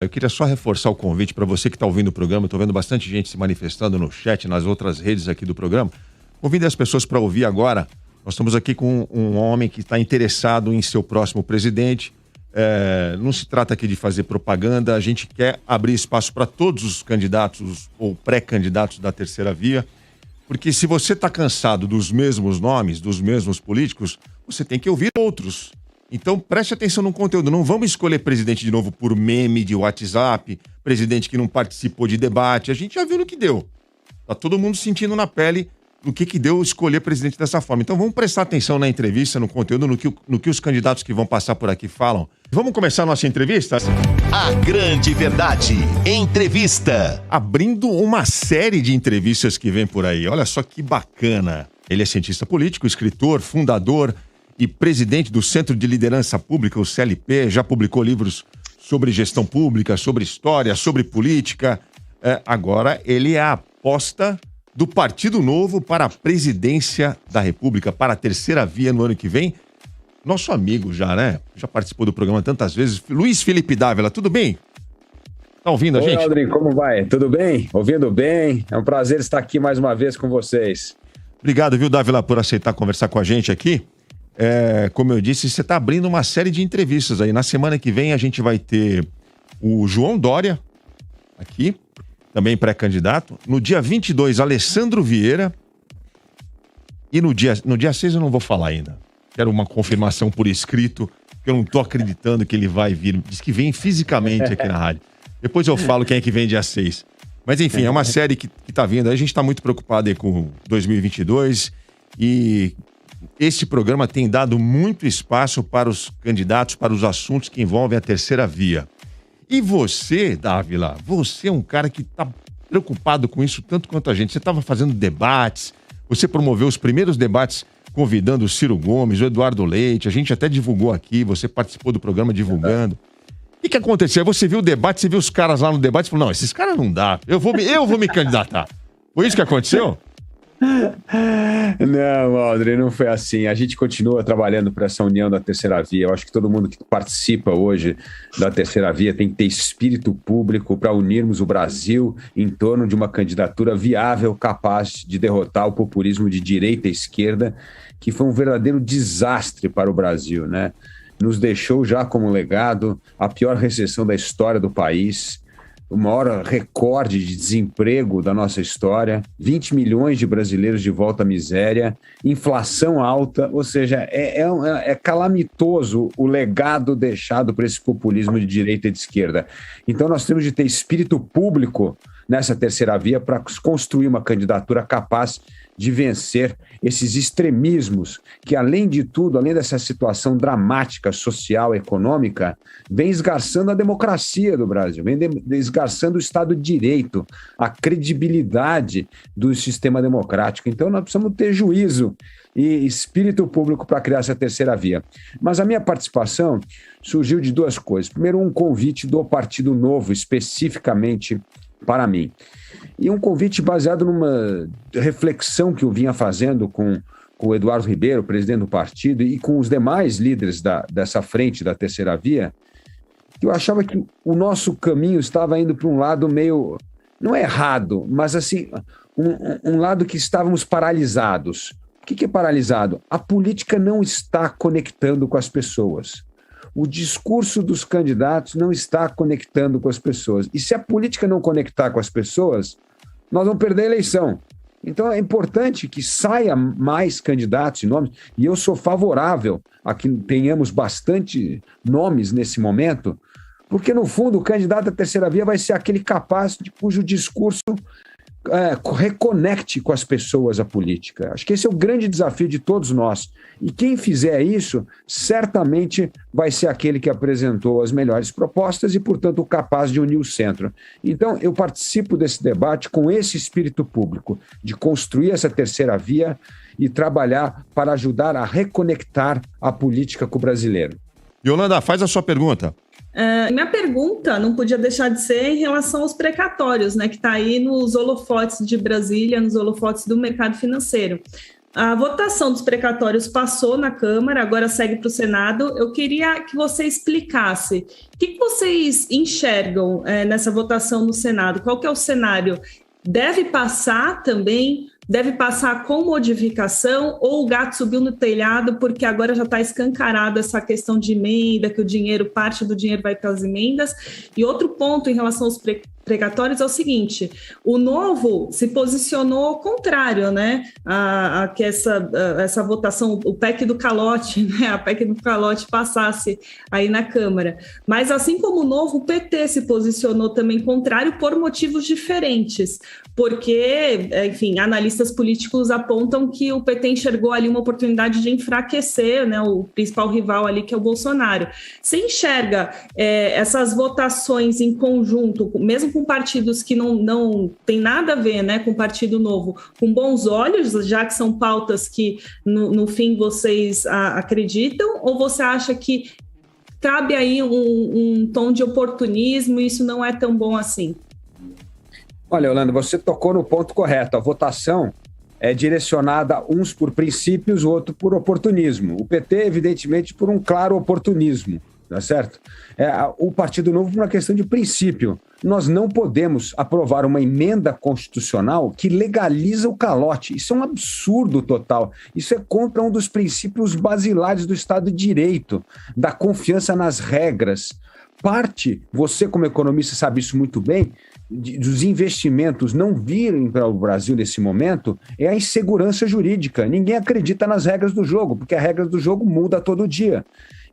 Eu queria só reforçar o convite para você que está ouvindo o programa. Estou vendo bastante gente se manifestando no chat, nas outras redes aqui do programa. Convide as pessoas para ouvir agora. Nós estamos aqui com um homem que está interessado em ser o próximo presidente. Não se trata aqui de fazer propaganda. A gente quer abrir espaço para todos os candidatos ou pré-candidatos da terceira via. Porque se você está cansado dos mesmos nomes, dos mesmos políticos, você tem que ouvir outros. Então preste atenção no conteúdo. Não vamos escolher presidente de novo por meme de WhatsApp, presidente que não participou de debate. A gente já viu no que deu. Tá todo mundo sentindo na pele no que deu escolher presidente dessa forma. Então vamos prestar atenção na entrevista, no conteúdo, no que os candidatos que vão passar por aqui falam. Vamos começar a nossa entrevista? A Grande Verdade. Entrevista. Abrindo uma série de entrevistas que vem por aí. Olha só que bacana. Ele é cientista político, escritor, fundador e presidente do Centro de Liderança Pública, o CLP. Já publicou livros sobre gestão pública, sobre história, sobre política. Agora ele é a aposta do Partido Novo para a presidência da República, para a terceira via no ano que vem. Nosso amigo já, né? Já participou do programa tantas vezes. Luiz Felipe Dávila, tudo bem? Tá ouvindo a gente? Oi, Aldrin, como vai? Tudo bem? Ouvindo bem? É um prazer estar aqui mais uma vez com vocês. Obrigado, viu, Dávila, por aceitar conversar com a gente aqui. Como eu disse, você está abrindo uma série de entrevistas aí. Na semana que vem a gente vai ter o João Dória aqui, também pré-candidato. No dia 22, Alessandro Vieira. E no dia 6 eu não vou falar ainda. Quero uma confirmação por escrito, porque eu não estou acreditando que ele vai vir. Diz que vem fisicamente aqui na rádio. Depois eu falo quem é que vem dia 6. Mas enfim, é uma série que está vindo. A gente está muito preocupado aí com 2022 e este programa tem dado muito espaço para os candidatos, para os assuntos que envolvem a terceira via. E você, Dávila, você é um cara que está preocupado com isso tanto quanto a gente. Você estava fazendo debates, você promoveu os primeiros debates convidando o Ciro Gomes, o Eduardo Leite, a gente até divulgou aqui, você participou do programa divulgando. O que aconteceu? Você viu o debate, você viu os caras lá no debate e falou, não, esses caras não dá, eu vou me candidatar. Foi isso que aconteceu? Não, Aldrin, não foi assim. A gente continua trabalhando para essa união da terceira via. Eu acho que todo mundo que participa hoje da terceira via tem que ter espírito público para unirmos o Brasil em torno de uma candidatura viável, capaz de derrotar o populismo de direita e esquerda, que foi um verdadeiro desastre para o Brasil, né? Nos deixou já como legado a pior recessão da história do país, o maior recorde de desemprego da nossa história, 20 milhões de brasileiros de volta à miséria, inflação alta, ou seja, é calamitoso o legado deixado por esse populismo de direita e de esquerda. Então nós temos de ter espírito público nessa terceira via para construir uma candidatura capaz de vencer esses extremismos que, além de tudo, além dessa situação dramática, social, econômica, vem esgarçando a democracia do Brasil, vem esgarçando o Estado de Direito, a credibilidade do sistema democrático. Então, nós precisamos ter juízo e espírito público para criar essa terceira via. Mas a minha participação surgiu de duas coisas. Primeiro, um convite do Partido Novo, especificamente para mim. E um convite baseado numa reflexão que eu vinha fazendo com o Eduardo Ribeiro, presidente do partido, e com os demais líderes dessa frente da terceira via, que eu achava que o nosso caminho estava indo para um lado meio, não é errado, mas assim, um lado que estávamos paralisados. O que é paralisado? A política não está conectando com as pessoas. O discurso dos candidatos não está conectando com as pessoas. E se a política não conectar com as pessoas, nós vamos perder a eleição. Então é importante que saia mais candidatos e nomes, e eu sou favorável a que tenhamos bastante nomes nesse momento, porque no fundo o candidato da terceira via vai ser aquele capaz de cujo discurso reconecte com as pessoas a política. Acho que esse é o grande desafio de todos nós. E quem fizer isso, certamente vai ser aquele que apresentou as melhores propostas e, portanto, capaz de unir o centro. Então, eu participo desse debate com esse espírito público, de construir essa terceira via e trabalhar para ajudar a reconectar a política com o brasileiro. Yolanda, faz a sua pergunta. Minha pergunta não podia deixar de ser em relação aos precatórios, né, que está aí nos holofotes de Brasília, nos holofotes do mercado financeiro. A votação dos precatórios passou na Câmara, agora segue para o Senado. Eu queria que você explicasse o que vocês enxergam nessa votação no Senado. Qual que é o cenário? Deve passar também? Deve passar com modificação ou o gato subiu no telhado porque agora já está escancarada essa questão de emenda, que parte do dinheiro vai para as emendas? E outro ponto em relação aos precatórios é o seguinte: o Novo se posicionou ao contrário, né? Que essa votação, o PEC do calote, né? A PEC do calote passasse aí na Câmara. Mas assim como o Novo, o PT se posicionou também contrário por motivos diferentes, porque, enfim, analistas políticos apontam que o PT enxergou ali uma oportunidade de enfraquecer, né, o principal rival ali, que é o Bolsonaro. Você enxerga essas votações em conjunto, mesmo com partidos que não tem nada a ver, né, com o Partido Novo, com bons olhos, já que são pautas que, no fim, vocês acreditam, ou você acha que cabe aí um tom de oportunismo e isso não é tão bom assim? Olha, Yolanda, você tocou no ponto correto. A votação é direcionada uns por princípios, o outro por oportunismo. O PT, evidentemente, por um claro oportunismo, tá certo? O Partido Novo por uma questão de princípio. Nós não podemos aprovar uma emenda constitucional que legaliza o calote. Isso é um absurdo total. Isso é contra um dos princípios basilares do Estado de Direito, da confiança nas regras. Você como economista sabe isso muito bem, dos investimentos não virem para o Brasil nesse momento é a insegurança jurídica. Ninguém acredita nas regras do jogo, porque as regras do jogo mudam todo dia.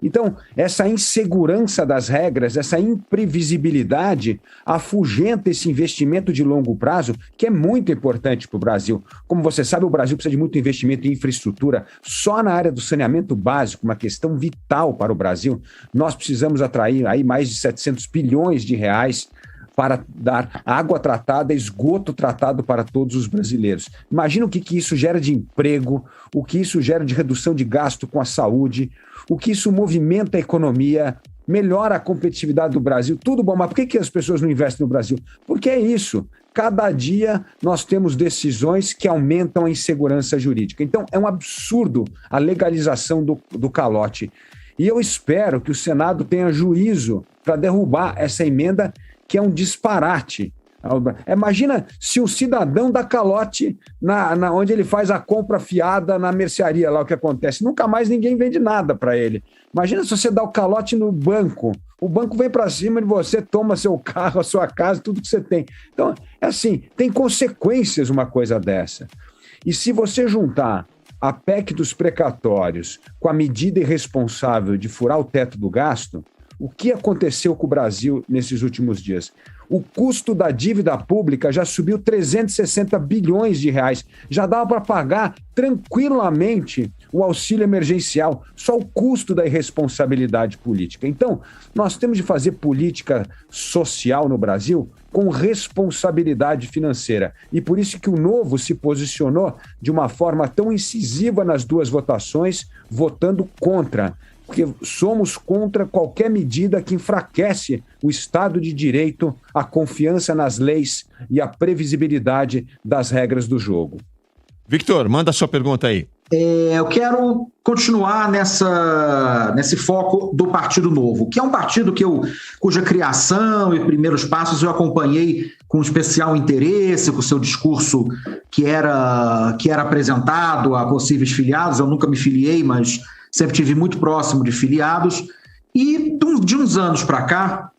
Então, essa insegurança das regras, essa imprevisibilidade, afugenta esse investimento de longo prazo, que é muito importante para o Brasil. Como você sabe, o Brasil precisa de muito investimento em infraestrutura. Só na área do saneamento básico, uma questão vital para o Brasil, nós precisamos atrair aí mais de 700 bilhões de reais para dar água tratada, esgoto tratado para todos os brasileiros. Imagina o que isso gera de emprego, o que isso gera de redução de gasto com a saúde, o que isso movimenta a economia, melhora a competitividade do Brasil, tudo bom. Mas por que as pessoas não investem no Brasil? Porque é isso. Cada dia nós temos decisões que aumentam a insegurança jurídica. Então, é um absurdo a legalização do calote. E eu espero que o Senado tenha juízo para derrubar essa emenda, que é um disparate. Imagina se um cidadão dá calote onde ele faz a compra fiada na mercearia, lá o que acontece. Nunca mais ninguém vende nada para ele. Imagina se você dá o calote no banco. O banco vem para cima de você, toma seu carro, a sua casa, tudo que você tem. Então, é assim, tem consequências uma coisa dessa. E se você juntar a PEC dos precatórios com a medida irresponsável de furar o teto do gasto, o que aconteceu com o Brasil nesses últimos dias? O custo da dívida pública já subiu 360 bilhões de reais. Já dava para pagar tranquilamente o auxílio emergencial, só o custo da irresponsabilidade política. Então, nós temos de fazer política social no Brasil com responsabilidade financeira. E por isso que o Novo se posicionou de uma forma tão incisiva nas duas votações, votando contra. Porque somos contra qualquer medida que enfraquece o Estado de Direito, a confiança nas leis e a previsibilidade das regras do jogo. Victor, manda a sua pergunta aí. Eu quero continuar nesse foco do Partido Novo, que é um partido cuja criação e primeiros passos eu acompanhei com especial interesse, com o seu discurso que era apresentado a possíveis filiados. Eu nunca me filiei, mas sempre tive muito próximo de filiados. E de uns anos para cá,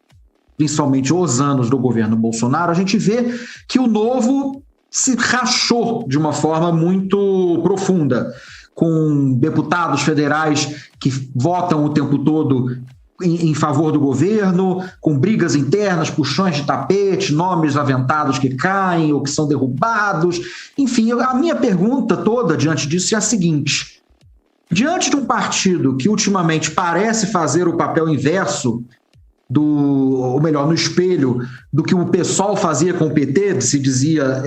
principalmente os anos do governo Bolsonaro, a gente vê que o Novo se rachou de uma forma muito profunda, com deputados federais que votam o tempo todo em favor do governo, com brigas internas, puxões de tapete, nomes aventados que caem ou que são derrubados. Enfim, a minha pergunta toda diante disso é a seguinte: diante de um partido que ultimamente parece fazer o papel inverso ou melhor, no espelho do que o PSOL fazia com o PT, se dizia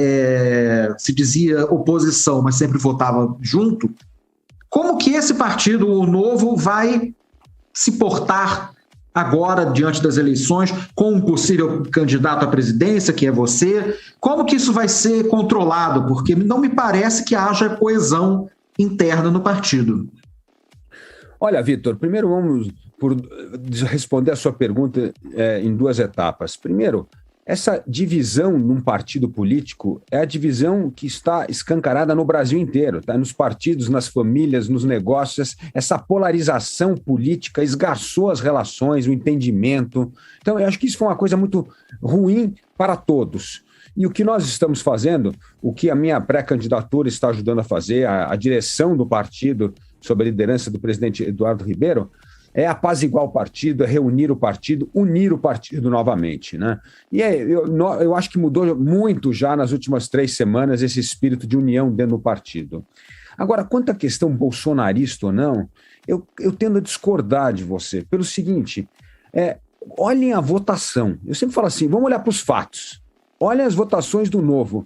oposição, mas sempre votava junto, como que esse partido, o Novo, vai se portar agora diante das eleições com um possível candidato à presidência, que é você? Como que isso vai ser controlado? Porque não me parece que haja coesão interna no partido. Olha, Vitor, primeiro vamos responder a sua pergunta em duas etapas. Primeiro, essa divisão num partido político é a divisão que está escancarada no Brasil inteiro, tá? Nos partidos, nas famílias, nos negócios. Essa polarização política esgarçou as relações, o entendimento. Então, eu acho que isso foi uma coisa muito ruim para todos. E o que nós estamos fazendo, o que a minha pré-candidatura está ajudando a fazer, a direção do partido, sob a liderança do presidente Eduardo Ribeiro, é apaziguar o partido, é reunir o partido, unir o partido novamente, né? E eu acho que mudou muito já nas últimas 3 semanas esse espírito de união dentro do partido. Agora, quanto à questão bolsonarista ou não, eu tendo a discordar de você, pelo seguinte, olhem a votação. Eu sempre falo assim, vamos olhar para os fatos. Olhem as votações do Novo.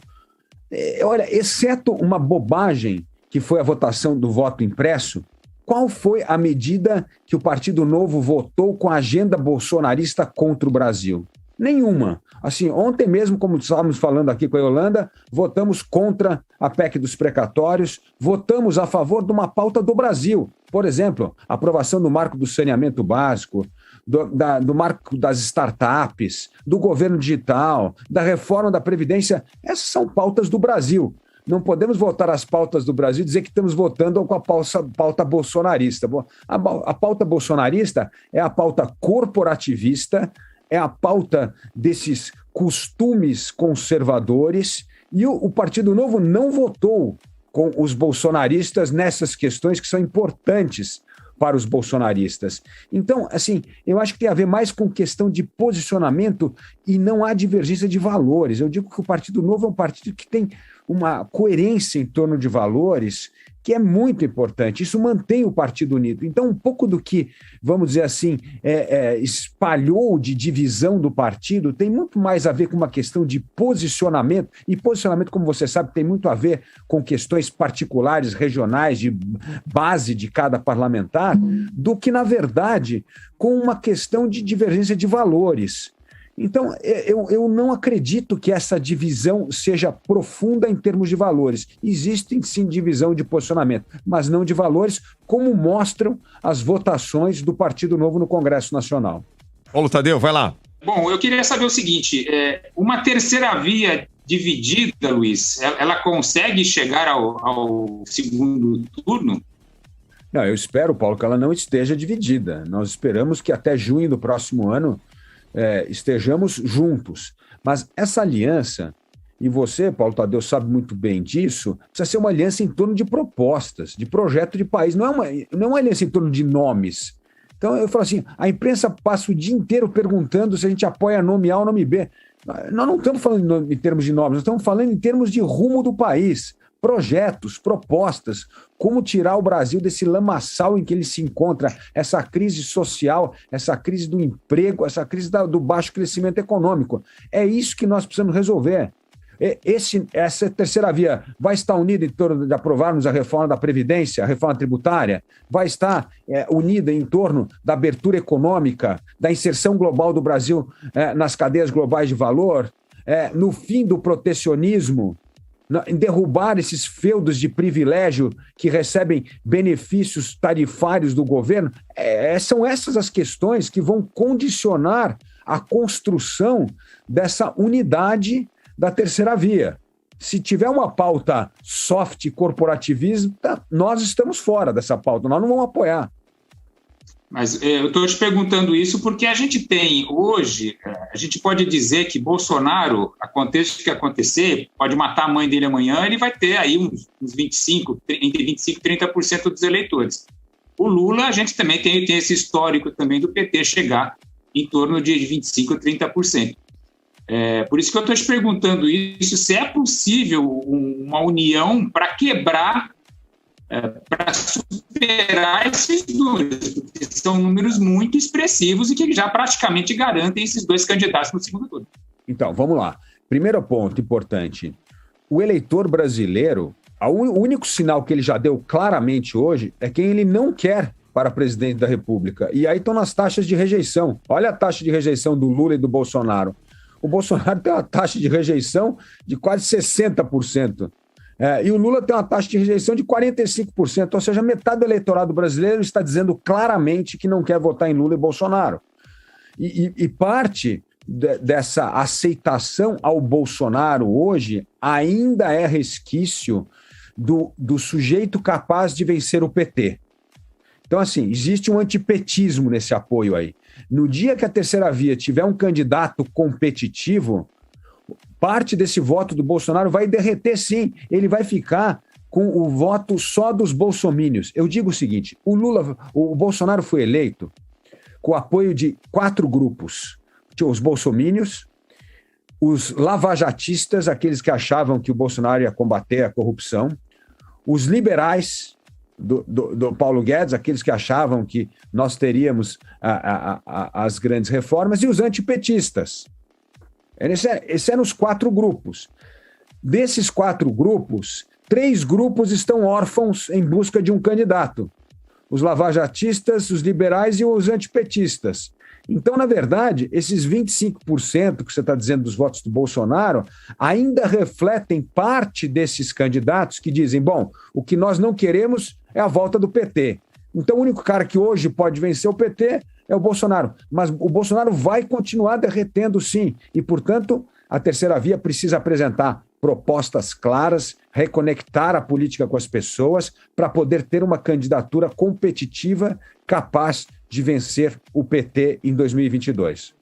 Olha, exceto uma bobagem que foi a votação do voto impresso, qual foi a medida que o Partido Novo votou com a agenda bolsonarista contra o Brasil? Nenhuma. Assim, ontem mesmo, como estávamos falando aqui com a Yolanda, votamos contra a PEC dos precatórios, votamos a favor de uma pauta do Brasil. Por exemplo, a aprovação do marco do saneamento básico, do marco das startups, do governo digital, da reforma da Previdência. Essas são pautas do Brasil. Não podemos votar as pautas do Brasil e dizer que estamos votando com a pauta bolsonarista. A pauta bolsonarista é a pauta corporativista, é a pauta desses costumes conservadores, e o Partido Novo não votou com os bolsonaristas nessas questões que são importantes para os bolsonaristas. Então, assim, eu acho que tem a ver mais com questão de posicionamento e não há divergência de valores. Eu digo que o Partido Novo é um partido que tem uma coerência em torno de valores que é muito importante. Isso mantém o partido unido. Então, um pouco do que, vamos dizer assim, espalhou de divisão do partido tem muito mais a ver com uma questão de posicionamento, e posicionamento, como você sabe, tem muito a ver com questões particulares, regionais, de base de cada parlamentar, do que, na verdade, com uma questão de divergência de valores. Então, eu não acredito que essa divisão seja profunda em termos de valores. Existem, sim, divisão de posicionamento, mas não de valores, como mostram as votações do Partido Novo no Congresso Nacional. Paulo Tadeu, vai lá. Bom, eu queria saber o seguinte, uma terceira via dividida, Luiz, ela consegue chegar ao segundo turno? Não, eu espero, Paulo, que ela não esteja dividida. Nós esperamos que até junho do próximo ano estejamos juntos. Mas essa aliança, e você, Paulo Tadeu, sabe muito bem disso, precisa ser uma aliança em torno de propostas, de projeto de país. Não é uma aliança em torno de nomes. Então, eu falo assim, a imprensa passa o dia inteiro perguntando se a gente apoia nome A ou nome B. Nós não estamos falando em termos de nomes, nós estamos falando em termos de rumo do país. Projetos, propostas, como tirar o Brasil desse lamaçal em que ele se encontra, essa crise social, essa crise do emprego, essa crise do baixo crescimento econômico. É isso que nós precisamos resolver. Essa terceira via vai estar unida em torno de aprovarmos a reforma da Previdência, a reforma tributária, vai estar unida em torno da abertura econômica, da inserção global do Brasil nas cadeias globais de valor, no fim do protecionismo, em derrubar esses feudos de privilégio que recebem benefícios tarifários do governo. São essas as questões que vão condicionar a construção dessa unidade da terceira via. Se tiver uma pauta soft corporativista, nós estamos fora dessa pauta, nós não vamos apoiar. Mas eu estou te perguntando isso porque a gente tem hoje, a gente pode dizer que Bolsonaro, aconteça o que acontecer, pode matar a mãe dele amanhã, ele vai ter aí uns 25, entre 25% e 30% dos eleitores. O Lula, a gente também tem esse histórico também do PT chegar em torno de 25% a 30%. Por isso que eu estou te perguntando isso, se é possível uma união para quebrar, para superar esses números, porque são números muito expressivos e que já praticamente garantem esses dois candidatos no segundo turno. Então, vamos lá. Primeiro ponto importante. O eleitor brasileiro, o único sinal que ele já deu claramente hoje é quem ele não quer para presidente da República. E aí estão nas taxas de rejeição. Olha a taxa de rejeição do Lula e do Bolsonaro. O Bolsonaro tem uma taxa de rejeição de quase 60%. E o Lula tem uma taxa de rejeição de 45%, ou seja, metade do eleitorado brasileiro está dizendo claramente que não quer votar em Lula e Bolsonaro. E parte dessa aceitação ao Bolsonaro hoje ainda é resquício do sujeito capaz de vencer o PT. Então, assim, existe um antipetismo nesse apoio aí. No dia que a terceira via tiver um candidato competitivo, parte desse voto do Bolsonaro vai derreter, sim. Ele vai ficar com o voto só dos bolsomínios. Eu digo o seguinte, o Bolsonaro foi eleito com o apoio de 4 grupos. Tinha os bolsomínios, os lavajatistas, aqueles que achavam que o Bolsonaro ia combater a corrupção, os liberais do Paulo Guedes, aqueles que achavam que nós teríamos as grandes reformas, e os antipetistas. Esses eram os 4 grupos. Desses 4 grupos, 3 grupos estão órfãos em busca de um candidato. Os lavajatistas, os liberais e os antipetistas. Então, na verdade, esses 25% que você está dizendo dos votos do Bolsonaro ainda refletem parte desses candidatos que dizem, bom, o que nós não queremos é a volta do PT. Então, o único cara que hoje pode vencer o PT é o Bolsonaro. Mas o Bolsonaro vai continuar derretendo, sim. E, portanto, a terceira via precisa apresentar propostas claras, reconectar a política com as pessoas para poder ter uma candidatura competitiva capaz de vencer o PT em 2022.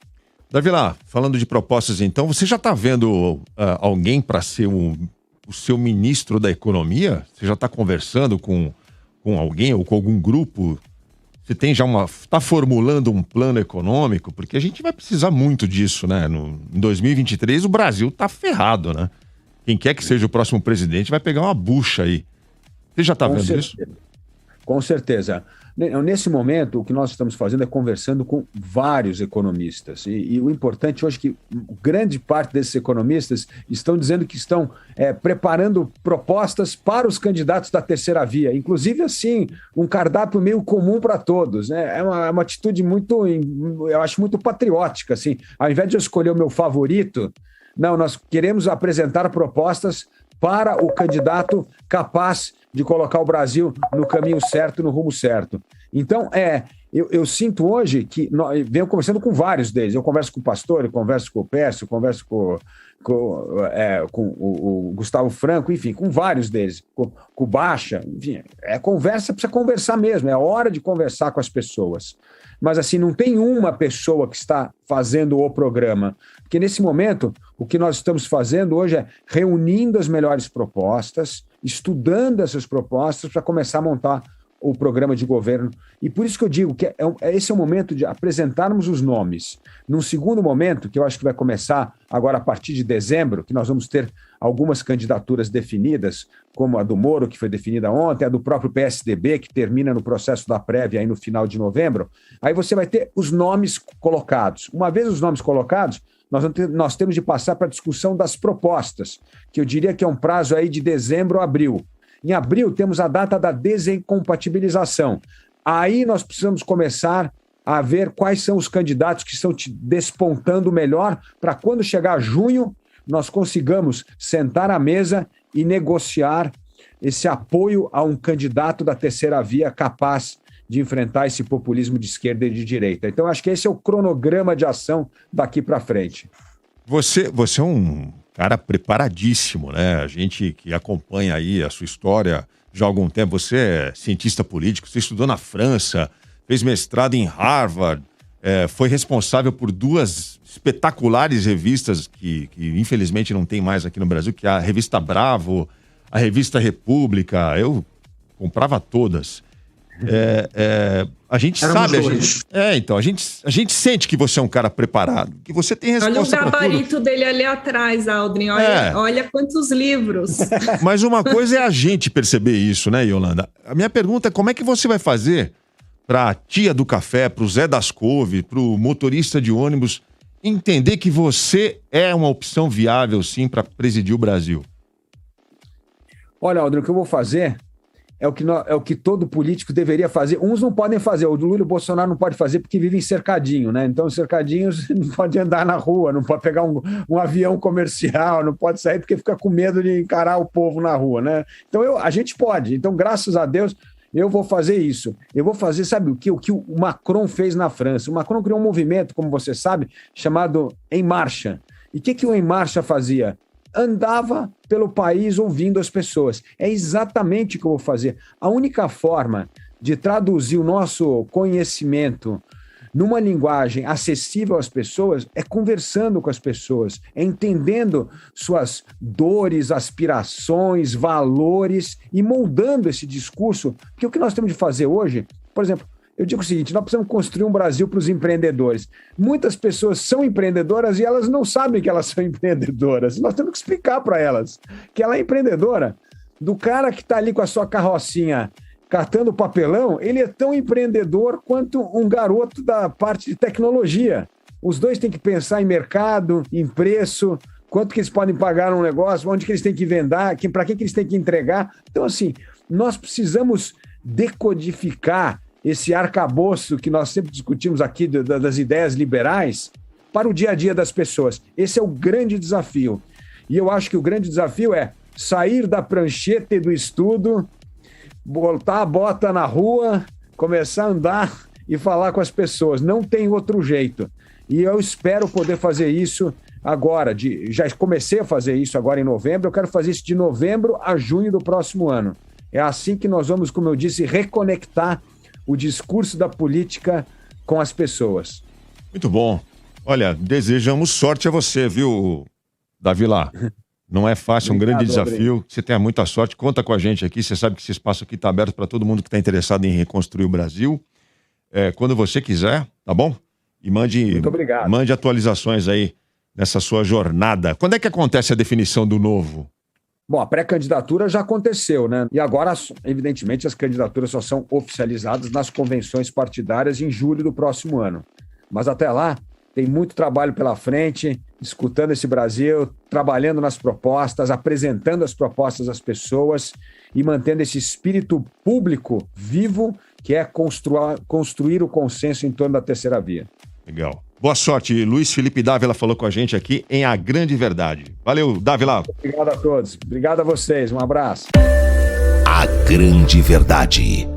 Davila, falando de propostas então, você já está vendo alguém para ser o seu ministro da Economia? Você já está conversando com alguém ou com algum grupo? Você tem já está formulando um plano econômico? Porque a gente vai precisar muito disso, né? Em 2023 o Brasil está ferrado, né? Quem quer que seja o próximo presidente vai pegar uma bucha aí. Você já está vendo isso? Com certeza. Nesse momento, o que nós estamos fazendo é conversando com vários economistas. E o importante hoje é que grande parte desses economistas estão dizendo que estão preparando propostas para os candidatos da terceira via. Inclusive, assim, um cardápio meio comum para todos, né? É uma atitude muito, eu acho, muito patriótica. Assim. Ao invés de eu escolher o meu favorito, não, nós queremos apresentar propostas para o candidato capaz de colocar o Brasil no caminho certo, no rumo certo. Então, eu sinto hoje que venho conversando com vários deles. Eu converso com o Pastor, eu converso com o Pércio, eu converso com o Gustavo Franco, enfim, com vários deles, com o Baixa, enfim, conversa, precisa conversar mesmo, é hora de conversar com as pessoas. Mas, assim, não tem uma pessoa que está fazendo o programa, porque nesse momento, o que nós estamos fazendo hoje é reunindo as melhores propostas, estudando essas propostas para começar a montar o programa de governo. E por isso que eu digo que esse é o momento de apresentarmos os nomes. Num segundo momento, que eu acho que vai começar agora a partir de dezembro, que nós vamos ter algumas candidaturas definidas, como a do Moro, que foi definida ontem, a do próprio PSDB, que termina no processo da prévia aí no final de novembro. Aí você vai ter os nomes colocados. Uma vez os nomes colocados, nós temos de passar para a discussão das propostas, que eu diria que é um prazo aí de dezembro a abril. Em abril, temos a data da desincompatibilização. Aí nós precisamos começar a ver quais são os candidatos que estão despontando melhor para quando chegar junho, nós consigamos sentar à mesa e negociar esse apoio a um candidato da terceira via capaz de enfrentar esse populismo de esquerda e de direita. Então, acho que esse é o cronograma de ação daqui para frente. Você é um cara preparadíssimo, né? A gente que acompanha aí a sua história já há algum tempo, você é cientista político, você estudou na França, fez mestrado em Harvard, foi responsável por 2 espetaculares revistas que infelizmente não tem mais aqui no Brasil, que é a revista Bravo, a revista República, eu comprava todas. A gente sabe, então, a gente sente que você é um cara preparado, que você tem resposta. Olha o gabarito dele ali atrás, Aldrin, olha quantos livros. Mas uma coisa é a gente perceber isso, né, Yolanda? A minha pergunta é como é que você vai fazer para a tia do café, para o Zé das Couve, para o motorista de ônibus entender que você é uma opção viável, sim, para presidir o Brasil? Olha, Aldrin, o que eu vou fazer é o que todo político deveria fazer. Uns não podem fazer, o Lula e o Bolsonaro não pode fazer porque vivem em cercadinho, né? Então, cercadinhos não pode andar na rua, não pode pegar um avião comercial, não pode sair porque fica com medo de encarar o povo na rua, né? Então, a gente pode. Então, graças a Deus, eu vou fazer isso. Eu vou fazer, sabe o que o Macron fez na França? O Macron criou um movimento, como você sabe, chamado Em Marcha. E o que o Em Marcha fazia? Andava pelo país ouvindo as pessoas. É exatamente o que eu vou fazer. A única forma de traduzir o nosso conhecimento numa linguagem acessível às pessoas é conversando com as pessoas, é entendendo suas dores, aspirações, valores e moldando esse discurso. Porque o que nós temos de fazer hoje, por exemplo, eu digo o seguinte, nós precisamos construir um Brasil para os empreendedores. Muitas pessoas são empreendedoras e elas não sabem que elas são empreendedoras. Nós temos que explicar para elas que ela é empreendedora. Do cara que está ali com a sua carrocinha catando papelão, ele é tão empreendedor quanto um garoto da parte de tecnologia. Os dois têm que pensar em mercado, em preço, quanto que eles podem pagar num negócio, onde que eles têm que vender, para quem que eles têm que entregar. Então, assim, nós precisamos decodificar esse arcabouço que nós sempre discutimos aqui das ideias liberais para o dia a dia das pessoas. Esse é o grande desafio. E eu acho que o grande desafio é sair da prancheta e do estudo, botar a bota na rua, começar a andar e falar com as pessoas. Não tem outro jeito. E eu espero poder fazer isso agora. Já comecei a fazer isso agora em novembro, eu quero fazer isso de novembro a junho do próximo ano. É assim que nós vamos, como eu disse, reconectar o discurso da política com as pessoas. Muito bom. Olha, desejamos sorte a você, viu, Davi Lá? Não é fácil, é um grande desafio. Você tenha muita sorte, conta com a gente aqui. Você sabe que esse espaço aqui está aberto para todo mundo que está interessado em reconstruir o Brasil. Quando você quiser, tá bom? E Muito obrigado. Mande atualizações aí nessa sua jornada. Quando é que acontece a definição do novo? Bom, a pré-candidatura já aconteceu, né? E agora, evidentemente, as candidaturas só são oficializadas nas convenções partidárias em julho do próximo ano. Mas até lá, tem muito trabalho pela frente, escutando esse Brasil, trabalhando nas propostas, apresentando as propostas às pessoas e mantendo esse espírito público vivo, que é construir o consenso em torno da terceira via. Legal. Boa sorte. Luiz Felipe Dávila falou com a gente aqui em A Grande Verdade. Valeu, Dávila. Obrigado a todos. Obrigado a vocês. Um abraço. A Grande Verdade.